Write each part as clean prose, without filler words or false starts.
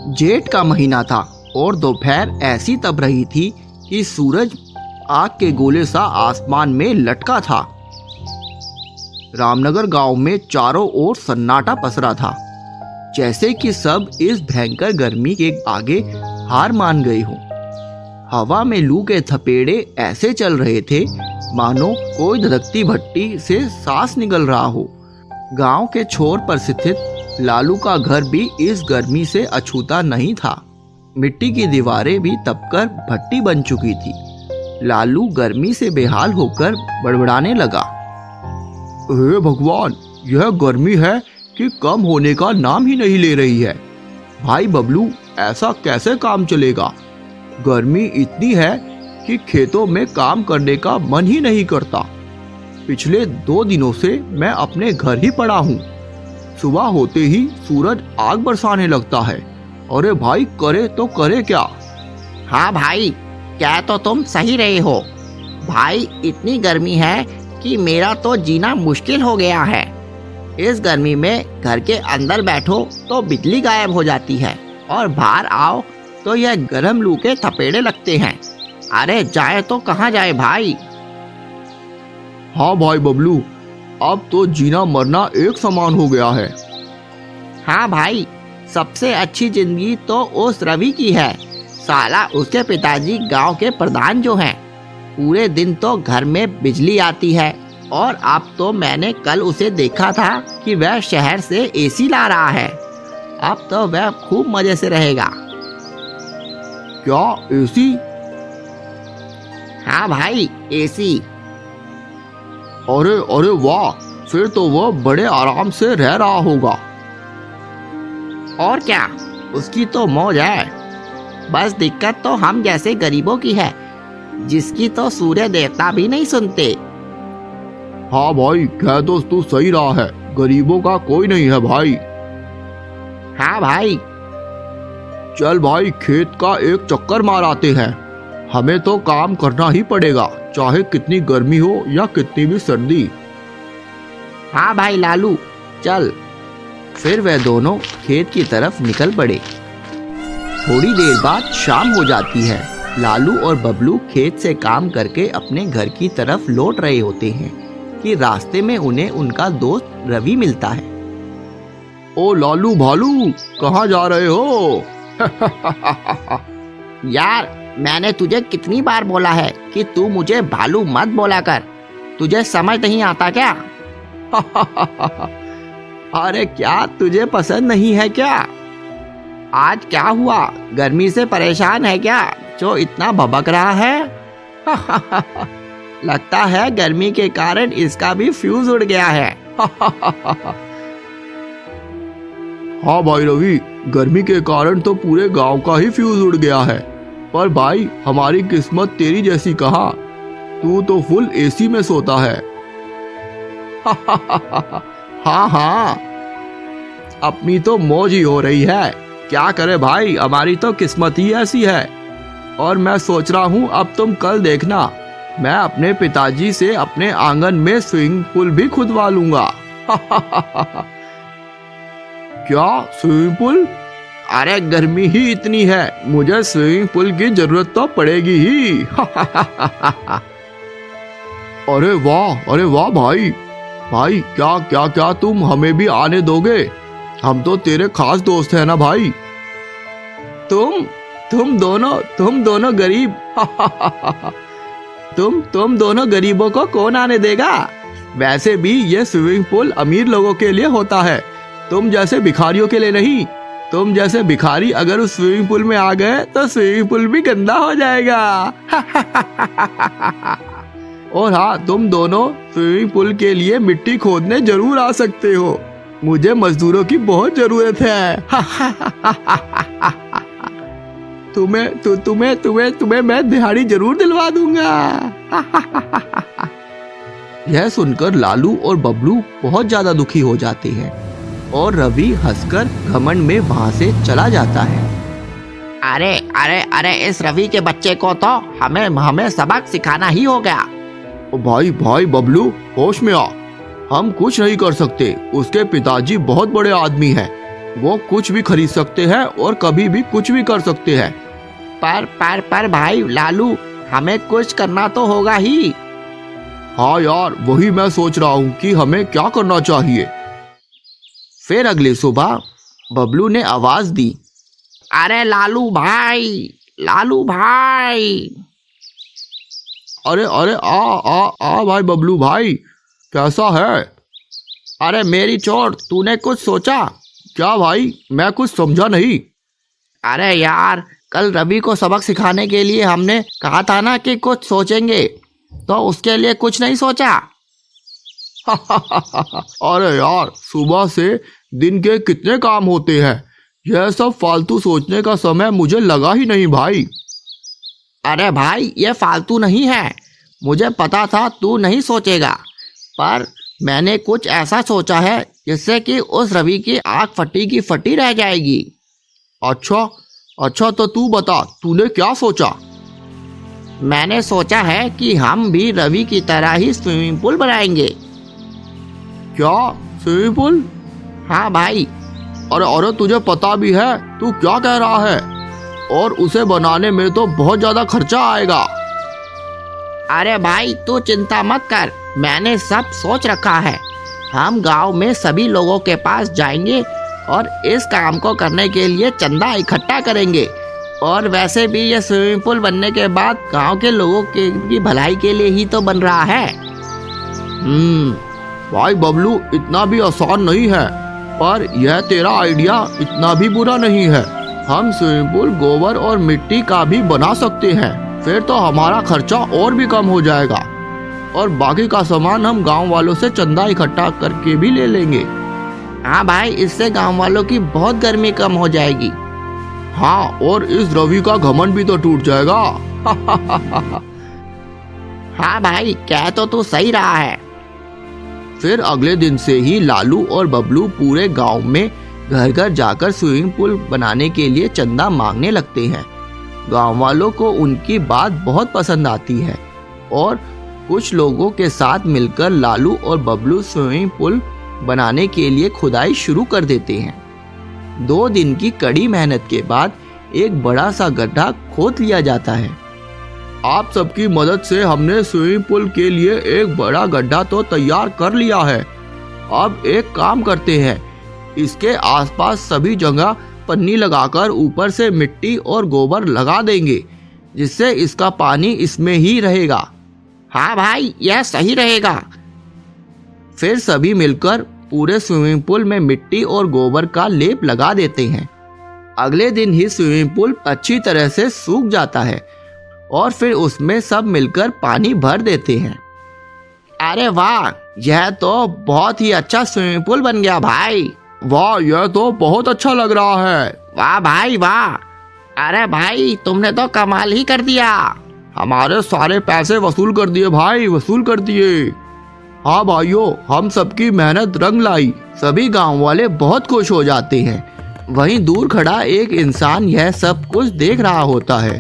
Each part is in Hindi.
जेठ का महीना था और दोपहर ऐसी तप रही थी कि सूरज आग के गोले सा आसमान में लटका था। रामनगर गांव में चारों ओर सन्नाटा पसरा था, जैसे कि सब इस भयंकर गर्मी के आगे हार मान गए हों। हवा में लू के थपेड़े ऐसे चल रहे थे मानो कोई धधकती भट्टी से सांस निकल रहा हो। गांव के छोर पर स्थित लालू का घर भी इस गर्मी से अछूता नहीं था। मिट्टी की दीवारें भी तपकर भट्टी बन चुकी थी। लालू गर्मी से बेहाल होकर बड़बड़ाने लगा, हे भगवान, यह गर्मी है कि कम होने का नाम ही नहीं ले रही है। भाई बबलू, ऐसा कैसे काम चलेगा? गर्मी इतनी है कि खेतों में काम करने का मन ही नहीं करता। पिछले 2 दिनों से मैं अपने घर ही पड़ा हूँ। सुबह होते ही सूरज आग बरसाने लगता है। अरे भाई, करे तो करे क्या? हाँ भाई, क्या तो तुम सही रहे हो। भाई, इतनी गर्मी है कि मेरा तो जीना मुश्किल हो गया है। इस गर्मी में घर के अंदर बैठो तो बिजली गायब हो जाती है और बाहर आओ तो यह गर्म लू के थपेड़े लगते हैं। अरे जाए तो कहाँ जाए भाई। हाँ भाई बबलू, अब तो जीना मरना एक समान हो गया है। हाँ भाई, सबसे अच्छी जिंदगी तो उस रवि की है। साला उसके पिताजी गांव के प्रधान जो हैं, पूरे दिन तो घर में बिजली आती है। और अब तो मैंने कल उसे देखा था कि वह शहर से एसी ला रहा है। अब तो वह खूब मजे से रहेगा। क्या एसी? हाँ भाई, एसी। अरे अरे वाह, फिर तो वह बड़े आराम से रह रहा होगा। और क्या, उसकी तो मौज है। बस दिक्कत तो हम जैसे गरीबों की है, जिसकी तो सूर्य देवता भी नहीं सुनते। हाँ भाई, कह तो तू सही रहा है, गरीबों का कोई नहीं है भाई। हाँ भाई, चल भाई, खेत का एक चक्कर मार आते हैं। हमें तो काम करना ही पड़ेगा, चाहे कितनी गर्मी हो या कितनी भी सर्दी। हाँ भाई लालू, चल। फिर वे दोनों खेत की तरफ निकल पड़े। थोड़ी देर बाद शाम हो जाती है। लालू और बबलू खेत से काम करके अपने घर की तरफ लौट रहे होते हैं कि रास्ते में उन्हें उनका दोस्त रवि मिलता है। ओ लालू भालू, कहाँ जा रहे हो? यार, मैंने तुझे कितनी बार बोला है कि तू मुझे भालू मत बोला कर। तुझे समझ नहीं आता क्या? अरे क्या तुझे पसंद नहीं है क्या? आज क्या हुआ? गर्मी से परेशान है क्या जो इतना भभक रहा है? लगता है गर्मी के कारण इसका भी फ्यूज उड़ गया है। हाँ भाई रवि, गर्मी के कारण तो पूरे गांव का ही फ्यूज उड़ गया है। पर भाई, हमारी किस्मत तेरी जैसी कहाँ, तू तो फुल एसी में सोता है। हाँ हाँ, अपनी तो मौज ही हो रही है। क्या करे भाई, हमारी तो किस्मत ही ऐसी है। और मैं सोच रहा हूँ अब तुम कल देखना, मैं अपने पिताजी से अपने आंगन में स्विमिंग पूल भी खुदवा लूंगा। क्या स्विमिंग पूल? अरे गर्मी ही इतनी है, मुझे स्विमिंग पूल की जरूरत तो पड़ेगी ही। अरे वाह भाई, भाई क्या क्या क्या तुम हमें भी आने दोगे? हम तो तेरे खास दोस्त हैं ना भाई। तुम दोनों गरीब। तुम दोनों गरीबों को कौन आने देगा? वैसे भी ये स्विमिंग पूल अमीर लोगों के लिए होता है, तुम जैसे भिखारियों के लिए नहीं। तुम जैसे भिखारी अगर उस स्विमिंग पूल में आ गए तो स्विमिंग पूल भी गंदा हो जाएगा। और हाँ, तुम दोनों स्विमिंग पूल के लिए मिट्टी खोदने जरूर आ सकते हो। मुझे मजदूरों की बहुत जरूरत है। तुम्हें मैं दिहाड़ी जरूर दिलवा दूंगा। यह सुनकर लालू और बबलू बहुत ज्यादा दुखी हो जाते हैं और रवि हंसकर घमंड में वहां से चला जाता है। अरे अरे अरे, इस रवि के बच्चे को तो हमें सबक सिखाना ही होगा। भाई बबलू, होश में आ। हम कुछ नहीं कर सकते, उसके पिताजी बहुत बड़े आदमी हैं। वो कुछ भी खरीद सकते हैं और कभी भी कुछ भी कर सकते हैं। पर भाई लालू, हमें कुछ करना तो होगा ही। हाँ यार, वही मैं सोच रहा हूँ कि हमें क्या करना चाहिए। फिर अगली सुबह बबलू ने आवाज दी, अरे लालू भाई, लालू भाई। अरे अरे आ आ आ भाई बबलू भाई, कैसा है? अरे मेरी चोट, तूने कुछ सोचा? क्या भाई, मैं कुछ समझा नहीं। अरे यार, कल रवि को सबक सिखाने के लिए हमने कहा था ना कि कुछ सोचेंगे, तो उसके लिए कुछ नहीं सोचा। अरे यार, सुबह से दिन के कितने काम होते हैं, यह सब फालतू सोचने का समय मुझे लगा ही नहीं भाई। अरे भाई, ये फालतू नहीं है, मुझे पता था तू नहीं सोचेगा, पर मैंने कुछ ऐसा सोचा है जिससे कि उस रवि की आँख फटी की फटी रह जाएगी। अच्छा, तो तू बता, तूने क्या सोचा? मैंने सोचा है कि हम भी रवि की तरह ही स्विमिंग पूल बनाएंगे। क्या, स्विमिंग पूल? हाँ भाई। अरे तुझे पता भी है तू क्या कह रहा है? और उसे बनाने में तो बहुत ज्यादा खर्चा आएगा। अरे भाई तू चिंता मत कर, मैंने सब सोच रखा है। हम गांव में सभी लोगों के पास जाएंगे और इस काम को करने के लिए चंदा इकट्ठा करेंगे। और वैसे भी ये स्विमिंग पूल बनने के बाद गांव के लोगों की भलाई के लिए ही तो बन रहा है। भाई बबलू, इतना भी आसान नहीं है, पर यह तेरा आइडिया इतना भी बुरा नहीं है। हम स्विमिंग पूल गोबर और मिट्टी का भी बना सकते हैं, फिर तो हमारा खर्चा और भी कम हो जाएगा और बाकी का सामान हम गांव वालों से चंदा इकट्ठा करके भी ले लेंगे। हाँ भाई, इससे गांव वालों की बहुत गर्मी कम हो जाएगी। हाँ, और इस रवि का घमंड भी तो टूट जाएगा। हाँ भाई, कह तो तू सही रहा है। फिर अगले दिन से ही लालू और बबलू पूरे गांव में घर घर जाकर स्विमिंग पूल बनाने के लिए चंदा मांगने लगते हैं। गांव वालों को उनकी बात बहुत पसंद आती है और कुछ लोगों के साथ मिलकर लालू और बबलू स्विमिंग पूल बनाने के लिए खुदाई शुरू कर देते हैं। 2 दिन की कड़ी मेहनत के बाद एक बड़ा सा गड्ढा खोद लिया जाता है। आप सबकी मदद से हमने स्विमिंग पूल के लिए एक बड़ा गड्ढा तो तैयार कर लिया है। अब एक काम करते हैं, इसके आसपास सभी जगह पन्नी लगाकर ऊपर से मिट्टी और गोबर लगा देंगे, जिससे इसका पानी इसमें ही रहेगा। हाँ भाई, यह सही रहेगा। फिर सभी मिलकर पूरे स्विमिंग पूल में मिट्टी और गोबर का लेप लगा देते हैं। अगले दिन ही स्विमिंग पूल अच्छी तरह से सूख जाता है और फिर उसमें सब मिलकर पानी भर देते हैं। अरे वाह, यह तो बहुत ही अच्छा स्विमिंग पूल बन गया भाई। वाह, यह तो बहुत अच्छा लग रहा है। वाह भाई वाह। अरे भाई, तुमने तो कमाल ही कर दिया। हमारे सारे पैसे वसूल कर दिए भाई, वसूल कर दिए। हाँ भाइयों, हम सबकी मेहनत रंग लाई। सभी गांव वाले बहुत खुश हो जाते हैं। वहीं दूर खड़ा एक इंसान यह सब कुछ देख रहा होता है।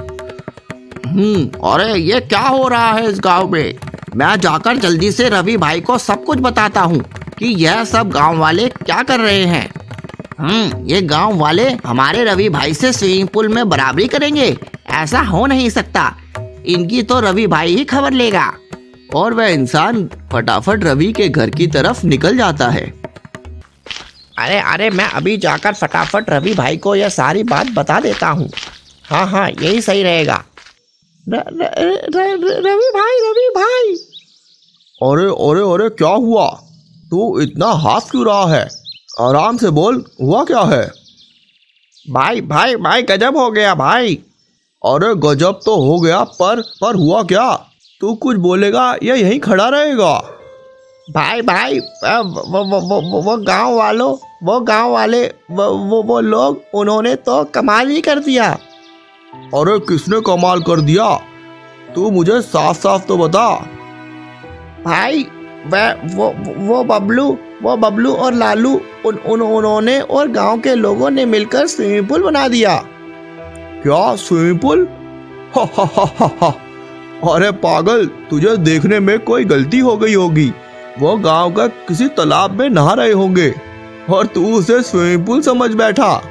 अरे ये क्या हो रहा है इस गांव में? मैं जाकर जल्दी से रवि भाई को सब कुछ बताता हूँ कि यह सब गांव वाले क्या कर रहे हैं। ये गांव वाले हमारे रवि भाई से स्विमिंग पूल में बराबरी करेंगे? ऐसा हो नहीं सकता। इनकी तो रवि भाई ही खबर लेगा। और वह इंसान फटाफट रवि के घर की तरफ निकल जाता है। अरे मैं अभी जाकर फटाफट रवि भाई को यह सारी बात बता देता हूँ। हाँ, यही सही रहेगा। रवि भाई। अरे क्या हुआ? तू इतना हाथ क्यों रहा है? आराम से बोल, हुआ क्या है? भाई गजब हो गया भाई। अरे गजब तो हो गया, पर हुआ क्या? तू कुछ बोलेगा या यहीं खड़ा रहेगा? भाई वो गांव वाले वो लोग, उन्होंने तो कमाल ही कर दिया। अरे किसने कमाल कर दिया? तू मुझे साफ साफ तो बता। भाई वो बबलू और लालू, उन्होंने और गांव के लोगों ने मिलकर स्विमिंग पूल बना दिया। क्या स्विमिंग पूल? हा। अरे पागल, तुझे देखने में कोई गलती हो गई होगी। वो गांव का किसी तालाब में नहा रहे होंगे। और तू उसे स्विमिंग पूल समझ बैठा।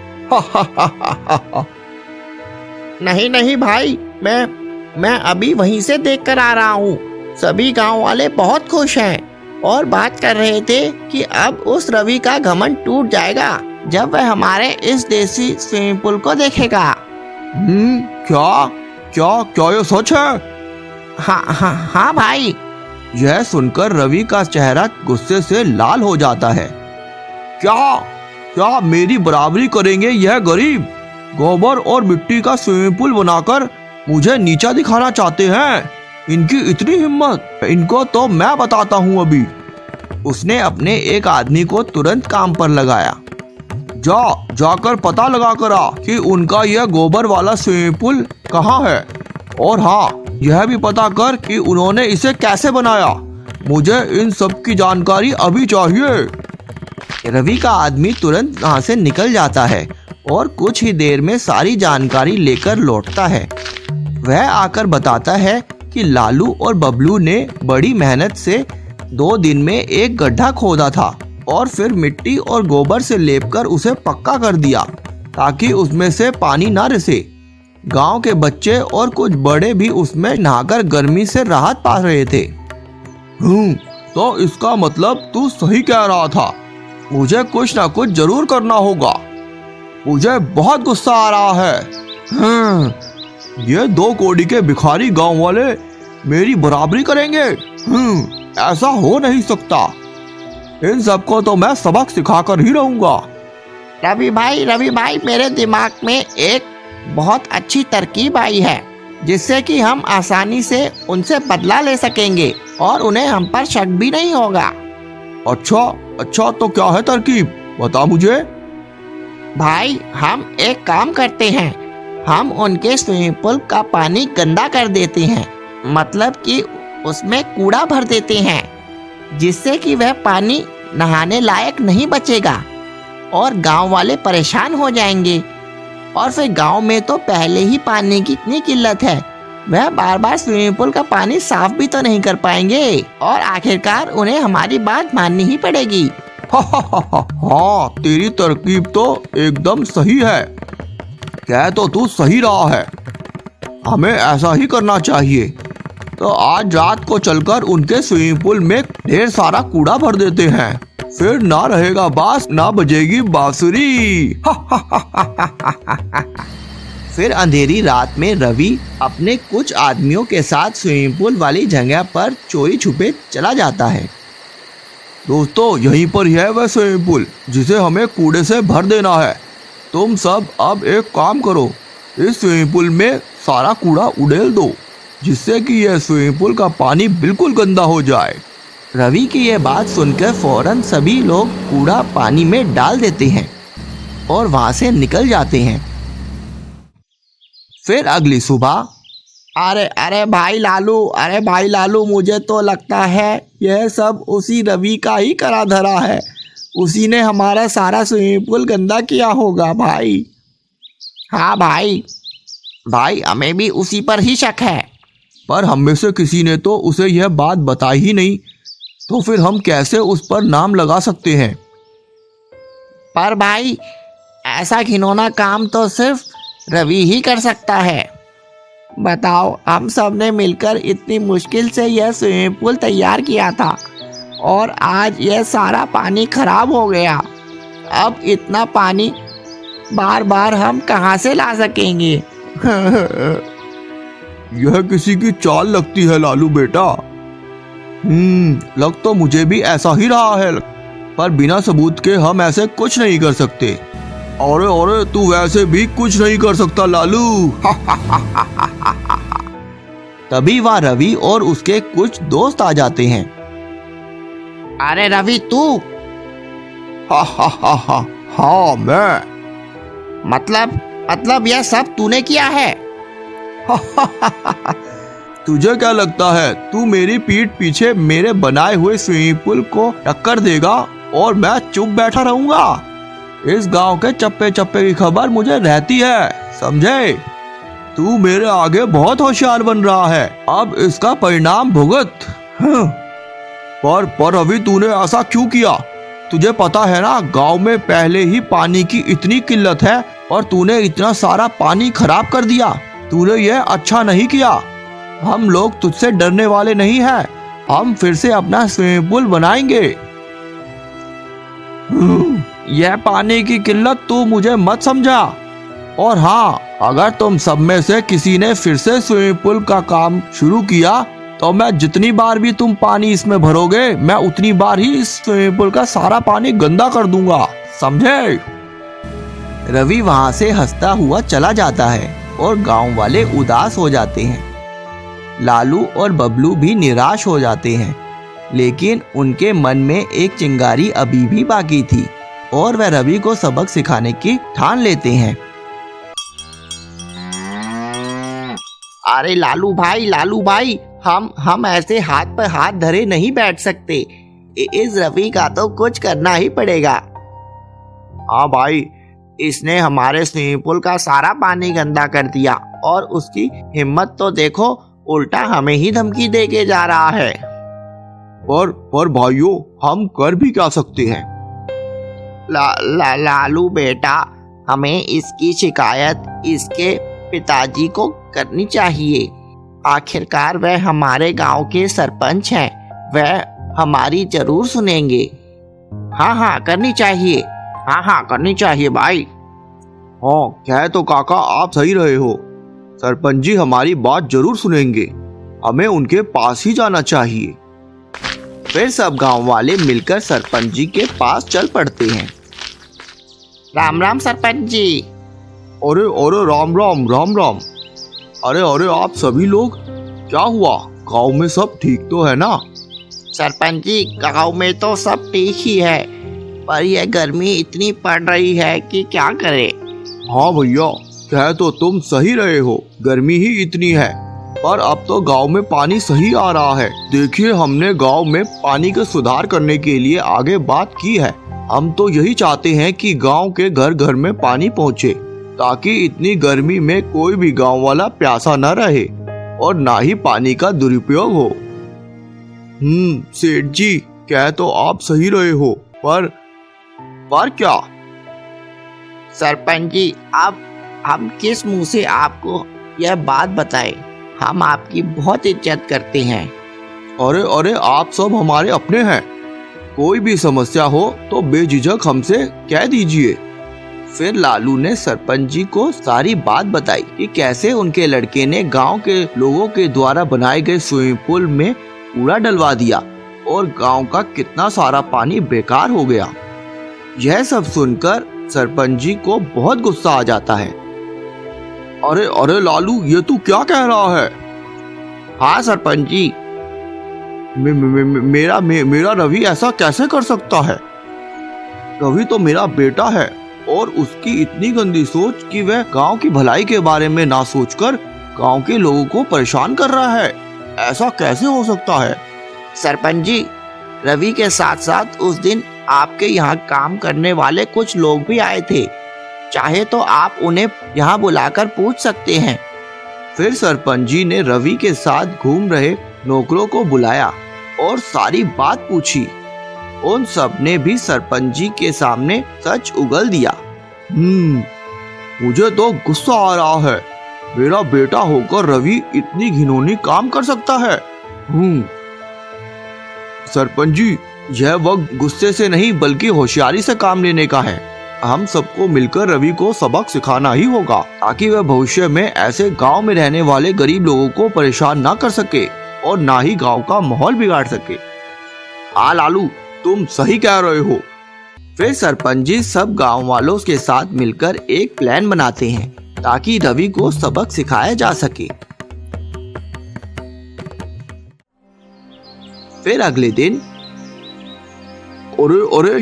नहीं नहीं भाई, मैं अभी वहीं से देख कर आ रहा हूँ। सभी गांव वाले बहुत खुश हैं और बात कर रहे थे कि अब उस रवि का घमंड टूट जाएगा जब वह हमारे इस देसी स्विमिंग पूल को देखेगा। क्या क्या क्या ये सच है? हाँ भाई। यह सुनकर रवि का चेहरा गुस्से से लाल हो जाता है। क्या क्या मेरी बराबरी करेंगे यह गरीब? गोबर और मिट्टी का स्विमिंग पूल बनाकर मुझे नीचा दिखाना चाहते हैं? इनकी इतनी हिम्मत, इनको तो मैं बताता हूँ अभी। उसने अपने एक आदमी को तुरंत काम पर लगाया। जाकर पता लगा कर आ कि उनका यह गोबर वाला स्विमिंग पूल कहाँ है, और हाँ, यह भी पता कर कि उन्होंने इसे कैसे बनाया। मुझे इन सब की जानकारी अभी चाहिए। रवि का आदमी तुरंत वहाँ से निकल जाता है और कुछ ही देर में सारी जानकारी लेकर लौटता है। वह आकर बताता है कि लालू और बबलू ने बड़ी मेहनत से 2 दिन में एक गड्ढा खोदा था और फिर मिट्टी और गोबर से लेपकर उसे पक्का कर दिया ताकि उसमें से पानी ना रिसे। गांव के बच्चे और कुछ बड़े भी उसमें नहाकर गर्मी से राहत पा रहे थे। तो इसका मतलब तू सही कह रहा था। मुझे कुछ ना कुछ जरूर करना होगा। मुझे बहुत गुस्सा आ रहा है। ये 2 कौड़ी के भिखारी गांव वाले मेरी बराबरी करेंगे? ऐसा हो नहीं सकता। इन सबको तो मैं सबक सिखाकर ही रहूंगा। रवि भाई, मेरे दिमाग में एक बहुत अच्छी तरकीब आई है जिससे कि हम आसानी से उनसे बदला ले सकेंगे और उन्हें हम पर शक भी नहीं होगा। अच्छा, तो क्या है तरकीब? बता मुझे। भाई, हम एक काम करते हैं, हम उनके स्विमिंग पूल का पानी गंदा कर देते हैं, मतलब कि उसमें कूड़ा भर देते हैं, जिससे कि वह पानी नहाने लायक नहीं बचेगा और गांव वाले परेशान हो जाएंगे। और फिर गांव में तो पहले ही पानी की इतनी किल्लत है, वह बार बार स्विमिंग पूल का पानी साफ भी तो नहीं कर पाएंगे और आखिरकार उन्हें हमारी बात माननी ही पड़ेगी। हाँ, तेरी तरकीब तो एकदम सही है। कह तो तू सही रहा है, हमें ऐसा ही करना चाहिए। तो आज रात को चलकर उनके स्विमिंग पूल में ढेर सारा कूड़ा भर देते हैं, फिर ना रहेगा बांस ना बजेगी बांसुरी। फिर अंधेरी रात में रवि अपने कुछ आदमियों के साथ स्विमिंग पूल वाली जगह पर चोरी छुपे चला जाता है। दोस्तों, यहीं पर है वह स्विमिंग पूल जिसे हमें कूड़े से भर देना है। तुम सब अब एक काम करो, इस स्विमिंग पूल में सारा कूड़ा उड़ेल दो, जिससे कि यह स्विमिंग पूल का पानी बिल्कुल गंदा हो जाए। रवि की यह बात सुनकर फौरन सभी लोग कूड़ा पानी में डाल देते हैं और वहां से निकल जाते हैं। फिर अगली सुबह, अरे भाई लालू, मुझे तो लगता है यह सब उसी रवि का ही करा धरा है। उसी ने हमारा सारा स्विमिंग पूल गंदा किया होगा भाई। हाँ भाई, हमें भी उसी पर ही शक है। पर हम में से किसी ने तो उसे यह बात बताई ही नहीं, तो फिर हम कैसे उस पर नाम लगा सकते हैं? पर भाई, ऐसा घिनौना काम तो सिर्फ रवि ही कर सकता है। बताओ, हम सब ने मिलकर इतनी मुश्किल से यह स्विमिंग पूल तैयार किया था और आज यह सारा पानी खराब हो गया। अब इतना पानी बार बार हम कहाँ से ला सकेंगे? यह किसी की चाल लगती है लालू बेटा। लग तो मुझे भी ऐसा ही रहा है, पर बिना सबूत के हम ऐसे कुछ नहीं कर सकते। अरे तू वैसे भी कुछ नहीं कर सकता लालू। तभी वहाँ रवि और उसके कुछ दोस्त आ जाते हैं। अरे रवि, तू? हाँ, मैं। मतलब यह सब तूने किया है? तुझे क्या लगता है तू मेरी पीठ पीछे मेरे बनाए हुए स्विमिंग पूल को टक्कर देगा और मैं चुप बैठा रहूंगा? इस गांव के चप्पे चप्पे की खबर मुझे रहती है, समझे? तू मेरे आगे बहुत होशियार बन रहा है, अब इसका परिणाम भुगत। पर अभी तूने ऐसा क्यों किया? तुझे पता है ना, गांव में पहले ही पानी की इतनी किल्लत है और तूने इतना सारा पानी खराब कर दिया। तूने यह अच्छा नहीं किया। हम लोग तुझसे डरने वाले नहीं हैं। हम फिर से अपना स्विमिंग पूल बनाएंगे। यह पानी की किल्लत तू मुझे मत समझा। और हाँ, अगर तुम सब में से किसी ने फिर से स्विमिंग पूल का काम शुरू किया तो मैं जितनी बार भी तुम पानी इसमें भरोगे, मैं उतनी बार ही इस स्विमिंग पूल का सारा पानी गंदा कर दूंगा, समझे? रवि वहां से हंसता हुआ चला जाता है और गांव वाले उदास हो जाते हैं। लालू और बबलू भी निराश हो जाते हैं, लेकिन उनके मन में एक चिंगारी अभी भी बाकी थी और वह रवि को सबक सिखाने की ठान लेते हैं। अरे लालू भाई, हम ऐसे हाथ पर हाथ धरे नहीं बैठ सकते। इस रवि का तो कुछ करना ही पड़ेगा। हाँ भाई, इसने हमारे स्विमिंग पूल का सारा पानी गंदा कर दिया और उसकी हिम्मत तो देखो, उल्टा हमें ही धमकी दे के जा रहा है। पर भाइयों, हम कर भी क्या सकते हैं? लालू बेटा, हमें इसकी शिकायत इसके पिताजी को करनी चाहिए। आखिरकार वह हमारे गांव के सरपंच हैं, वह हमारी जरूर सुनेंगे। हाँ करनी चाहिए। हाँ करनी चाहिए भाई। हाँ, कह तो काका आप सही रहे हो। सरपंच जी हमारी बात जरूर सुनेंगे। हमें उनके पास ही जाना चाहिए। फिर सब गांव वाले मिलकर सरपंच जी के पास चल पड़ते हैं। राम राम सरपंच जी। अरे राम। अरे आप सभी लोग, क्या हुआ? गांव में सब ठीक तो है ना? सरपंच जी, गांव में तो सब ठीक ही है, पर यह गर्मी इतनी पड़ रही है कि क्या करें। हाँ भैया, कह तो तुम सही रहे हो, गर्मी ही इतनी है। पर अब तो गांव में पानी सही आ रहा है। देखिए, हमने गांव में पानी के सुधार करने के लिए आगे बात की है। हम तो यही चाहते हैं कि गांव के घर घर में पानी पहुंचे, ताकि इतनी गर्मी में कोई भी गांव वाला प्यासा न रहे और ना ही पानी का दुरुपयोग हो। सेठ जी, कह तो आप सही रहे हो, पर क्या? सरपंच जी, अब हम किस मुंह से आपको यह बात बताएं? हम आपकी बहुत इज्जत करते हैं। अरे आप सब हमारे अपने हैं। कोई भी समस्या हो तो बेझिझक हमसे कह दीजिए। फिर लालू ने सरपंच जी को सारी बात बताई कि कैसे उनके लड़के ने गांव के लोगों के द्वारा बनाए गए स्विमिंग पूल में कूड़ा डलवा दिया और गांव का कितना सारा पानी बेकार हो गया। यह सब सुनकर सरपंच जी को बहुत गुस्सा आ जाता है। अरे लालू, ये तू क्या कह रहा है? हाँ सरपंच जी, मेरा रवि ऐसा कैसे कर सकता है? रवि तो मेरा बेटा है और उसकी इतनी गंदी सोच कि वह गांव की भलाई के बारे में ना सोचकर गांव के लोगों को परेशान कर रहा है। ऐसा कैसे हो सकता है? सरपंच जी, रवि के साथ साथ उस दिन आपके यहाँ काम करने वाले कुछ लोग भी आए थे। चाहे तो आप उन्हें यहाँ बुलाकर पूछ सकते हैं। फिर सरपंच जी ने रवि के साथ घूम रहे नौकरों को बुलाया और सारी बात पूछी। उन सब ने भी सरपंच जी के सामने सच उगल दिया। मुझे तो गुस्सा आ रहा है। मेरा बेटा होकर रवि इतनी घिनौनी काम कर सकता है। सरपंच जी, यह वक्त गुस्से से नहीं बल्कि होशियारी से काम लेने का है। हम सबको मिलकर रवि को सबक सिखाना ही होगा, ताकि वह भविष्य में ऐसे गांव में रहने वाले गरीब लोगों को परेशान ना कर सके और ना ही गांव का माहौल बिगाड़ सके। हाँ लालू, तुम सही कह रहे हो। फिर सरपंच जी सब गांव वालों के साथ मिलकर एक प्लान बनाते हैं ताकि रवि को सबक सिखाया जा सके। फिर अगले दिन, अरे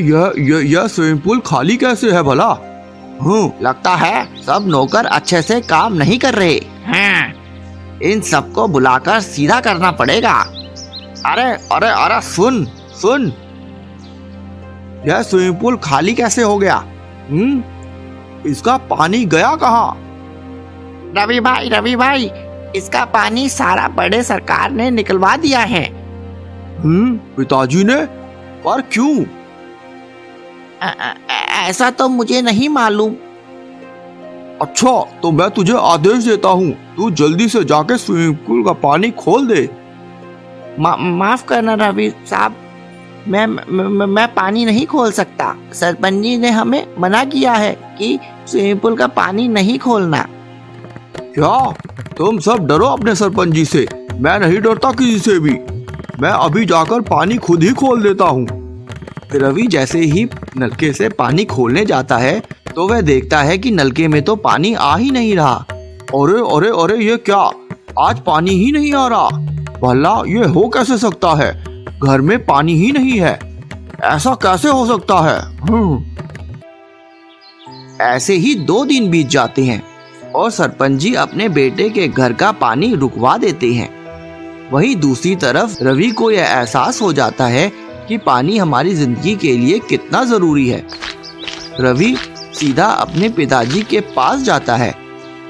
यह स्विमिंग पूल खाली कैसे है भला? लगता है सब नौकर अच्छे से काम नहीं कर रहे हैं। इन सबको बुलाकर सीधा करना पड़ेगा। अरे सुन, यह स्विमिंग पूल खाली कैसे हो गया? इसका पानी गया कहाँ? रवि भाई, इसका पानी सारा बड़े सरकार ने निकलवा दिया है। पिताजी ने? पर क्यों? ऐसा तो मुझे नहीं मालूम। अच्छा, तो मैं तुझे आदेश देता हूँ, तू जल्दी से जाके स्विमिंग पूल का पानी खोल दे। माफ करना रवि साहब, मैं पानी नहीं खोल सकता। सरपंच जी ने हमें मना किया है कि स्विमिंग पूल का पानी नहीं खोलना। क्या तुम सब डरो अपने सरपंच जी से? मैं नहीं डरता किसी से भी। मैं अभी जाकर पानी खुद ही खोल देता हूँ। रवि जैसे ही नलके से पानी खोलने जाता है तो वह देखता है कि नलके में तो पानी आ ही नहीं रहा। अरे अरे अरे, ये क्या, आज पानी ही नहीं आ रहा? भला ये हो कैसे सकता है? घर में पानी ही नहीं है, ऐसा कैसे हो सकता है? ऐसे ही 2 दिन बीत जाते हैं और सरपंच जी अपने बेटे के घर का पानी रुकवा देते हैं। वहीं दूसरी तरफ रवि को यह एहसास हो जाता है कि पानी हमारी जिंदगी के लिए कितना जरूरी है। रवि सीधा अपने पिताजी के पास जाता है।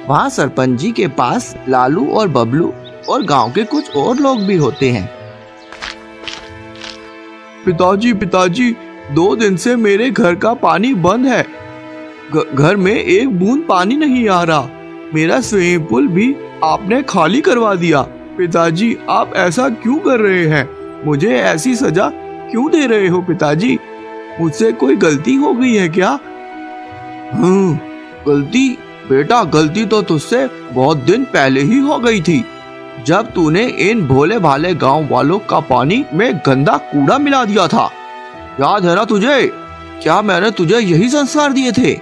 वहाँ सरपंच जी के पास लालू और बबलू और गांव के कुछ और लोग भी होते हैं। पिताजी, 2 दिन से मेरे घर का पानी बंद है। घर में एक बूंद पानी नहीं आ रहा। मेरा स्विमिंग पूल भी आपने खाली करवा दिया। पिताजी, आप ऐसा क्यों कर रहे हैं? मुझे ऐसी सजा क्यों दे रहे हो पिताजी? मुझसे कोई गलती हो गई है क्या? गलती? बेटा, गलती तो तुझसे बहुत दिन पहले ही हो गई थी, जब तूने इन भोले भाले गांव वालों का पानी में गंदा कूड़ा मिला दिया था। याद है ना तुझे? क्या मैंने तुझे यही संस्कार दिए थे?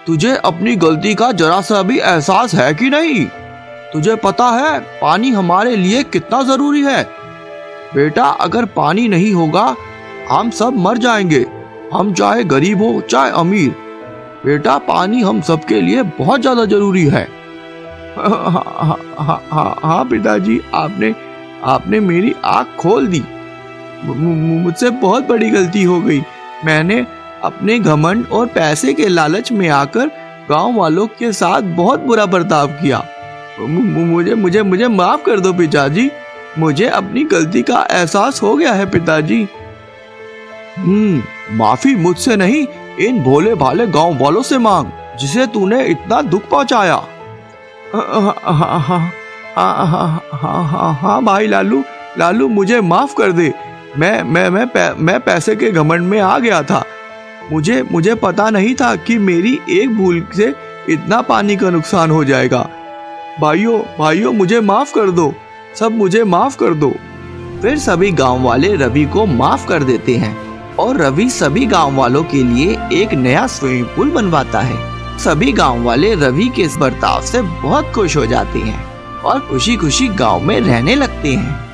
तुझे अपनी गलती का जरा सा भी एहसास है कि नहीं? तुझे पता है पानी हमारे लिए कितना जरूरी है? बेटा, अगर पानी नहीं होगा हम सब मर जाएंगे, हम चाहे गरीब हो चाहे अमीर। बेटा, पानी हम सबके लिए बहुत ज्यादा जरूरी है। हाँ पिताजी, आपने मेरी आँख खोल दी। मुझसे बहुत बड़ी गलती हो गई। मैंने अपने घमंड और पैसे के लालच में आकर गांव वालों के साथ बहुत बुरा बर्ताव किया। मुझे माफ कर दो पिताजी। मुझे अपनी गलती का एहसास हो गया है पिताजी। माफी मुझसे नहीं, इन भोले भाले गांव वालों से मांग, जिसे तूने इतना दुख पहुंचाया। हाँ भाई लालू, मुझे माफ कर दे। मैं पैसे के घमंड में आ गया था। मुझे पता नहीं था कि मेरी एक भूल से इतना पानी का नुकसान हो जाएगा। भाइयों, मुझे माफ कर दो। सब मुझे माफ कर दो। फिर सभी गांव वाले रवि को माफ कर देते हैं और रवि सभी गांव वालों के लिए एक नया स्विमिंग पूल बनवाता है। सभी गांव वाले रवि के इस बर्ताव से बहुत खुश हो जाते हैं और खुशी खुशी गांव में रहने लगते हैं।